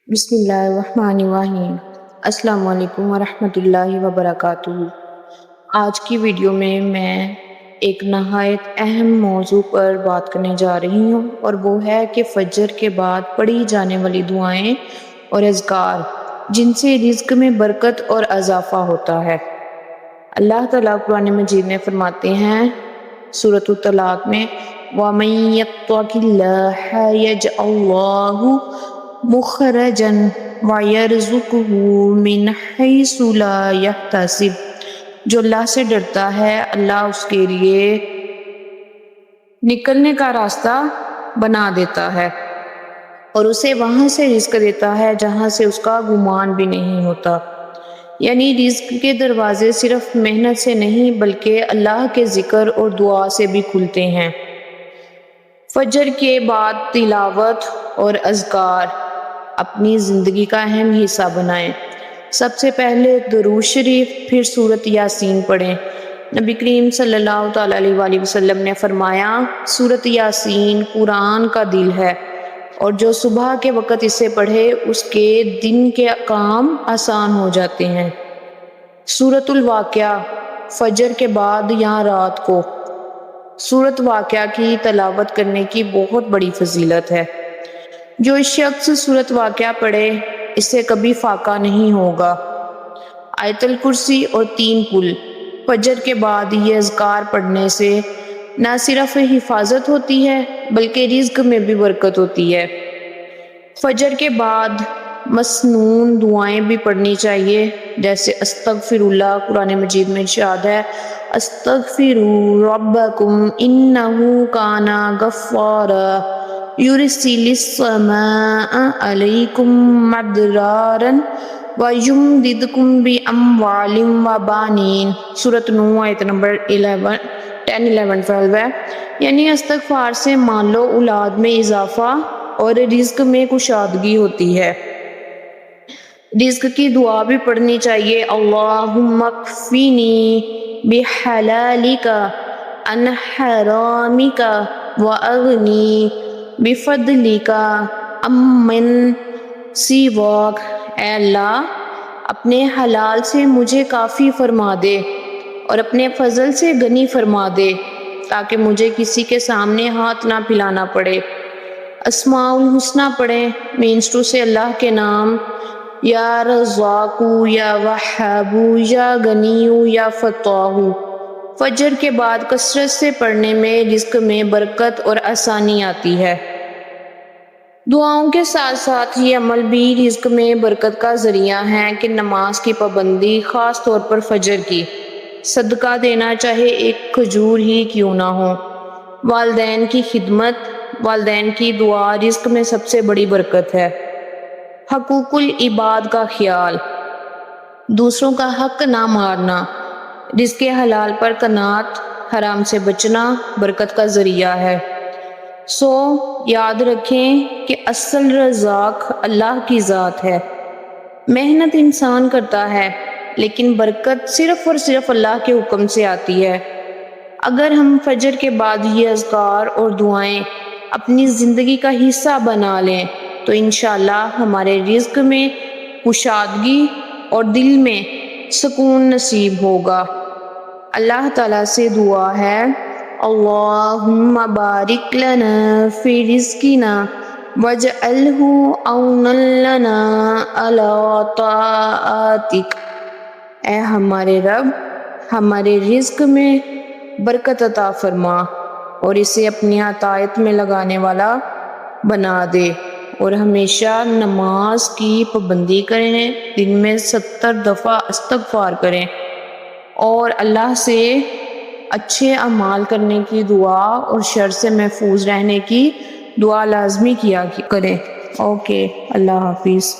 بسم اللہ الرحمن الرحیم۔ السلام علیکم ورحمۃ اللہ وبرکاتہ۔ آج کی ویڈیو میں ایک نہایت اہم موضوع پر بات کرنے جا رہی ہوں، اور وہ ہے کہ فجر کے بعد پڑھی جانے والی دعائیں اور اذکار جن سے رزق میں برکت اور اضافہ ہوتا ہے۔ اللہ تعالیٰ قرآن مجید میں فرماتے ہیں سورۃ الطلاق میں، وَمَن يَتَّقِ اللَّهَ يَجْعَل لَّهُ مخرجا وَيَرْزُقْهُ مِنْ حَيْثُ لَا يَحْتَسِبُ، جو اللہ سے ڈرتا ہے اللہ اس کے لیے نکلنے کا راستہ بنا دیتا ہے اور اسے وہاں سے رزق دیتا ہے جہاں سے اس کا گمان بھی نہیں ہوتا۔ یعنی رزق کے دروازے صرف محنت سے نہیں بلکہ اللہ کے ذکر اور دعا سے بھی کھلتے ہیں۔ فجر کے بعد تلاوت اور اذکار اپنی زندگی کا اہم حصہ بنائیں۔ سب سے پہلے درود شریف، پھر سورۃ یاسین پڑھیں۔ نبی کریم صلی اللہ تعالیٰ علیہ وآلہ وسلم نے فرمایا، سورۃ یاسین قرآن کا دل ہے، اور جو صبح کے وقت اسے پڑھے اس کے دن کے کام آسان ہو جاتے ہیں۔ سورۃ الواقعہ فجر کے بعد یا رات کو سورۃ واقعہ کی تلاوت کرنے کی بہت بڑی فضیلت ہے۔ جو شخص سورۃ واقعہ پڑھے اس سے کبھی فاقہ نہیں ہوگا۔ آیت الکرسی اور 3 پل فجر کے بعد یہ اذکار پڑھنے سے نہ صرف حفاظت ہوتی ہے بلکہ رزق میں بھی برکت ہوتی ہے۔ فجر کے بعد مسنون دعائیں بھی پڑھنی چاہیے، جیسے استغفر اللہ، قرآن مجید میں ارشاد ہے، استغفروا ربکم انہ کان غفارا یرسل السماء علیکم مدرارا وَيُمْدِدْكُمْ بِأَمْوَالٍ وَبَنِينَ۔ سورۃ نوح آیت نمبر 10-11-12 ہے، یعنی استغفار سے مال و اولاد میں اضافہ اور رزق میں کشادگی ہوتی ہے۔ رزق کی دعا بھی پڑھنی چاہیے، اللہم اکفینی بحلالک عن حرامک واغنی بفضلک عمن سواک۔ اے اللہ اپنے حلال سے مجھے کافی فرما دے اور اپنے فضل سے غنی فرما دے، تاکہ مجھے کسی کے سامنے ہاتھ نہ پھیلانا پڑے۔ اسماء الحسنی پڑھیں، مینس ٹو سے اللہ کے نام، یا رزاق، یا وہاب، یا غنی، یا فتاح۔ فجر کے بعد کثرت سے پڑھنے میں رزق میں برکت اور آسانی آتی ہے۔ دعاؤں کے ساتھ ساتھ یہ عمل بھی رزق میں برکت کا ذریعہ ہے کہ نماز کی پابندی، خاص طور پر فجر کی، صدقہ دینا چاہے ایک کھجور ہی کیوں نہ ہو، والدین کی خدمت، والدین کی دعا رزق میں سب سے بڑی برکت ہے۔ حقوق العباد کا خیال، دوسروں کا حق نہ مارنا، رزق حلال پر قناعت، حرام سے بچنا برکت کا ذریعہ ہے۔ یاد رکھیں کہ اصل رزاق اللہ کی ذات ہے۔ محنت انسان کرتا ہے لیکن برکت صرف اور صرف اللہ کے حکم سے آتی ہے۔ اگر ہم فجر کے بعد یہ اذکار اور دعائیں اپنی زندگی کا حصہ بنا لیں تو انشاءاللہ ہمارے رزق میں کشادگی اور دل میں سکون نصیب ہوگا۔ اللہ تعالیٰ سے دعا ہے، اللہم بارک لنا فی رزقنا واجعلہ عونا لنا علی طاعتک۔ اے ہمارے رب، ہمارے رزق میں برکت عطا فرما اور اسے اپنی اطاعت میں لگانے والا بنا دے، اور ہمیشہ نماز کی پابندی کریں، دن میں 70 دفعہ استغفار کریں، اور اللہ سے اچھے اعمال کرنے کی دعا اور شر سے محفوظ رہنے کی دعا لازمی کیا کریں۔ اوکے، اللہ حافظ۔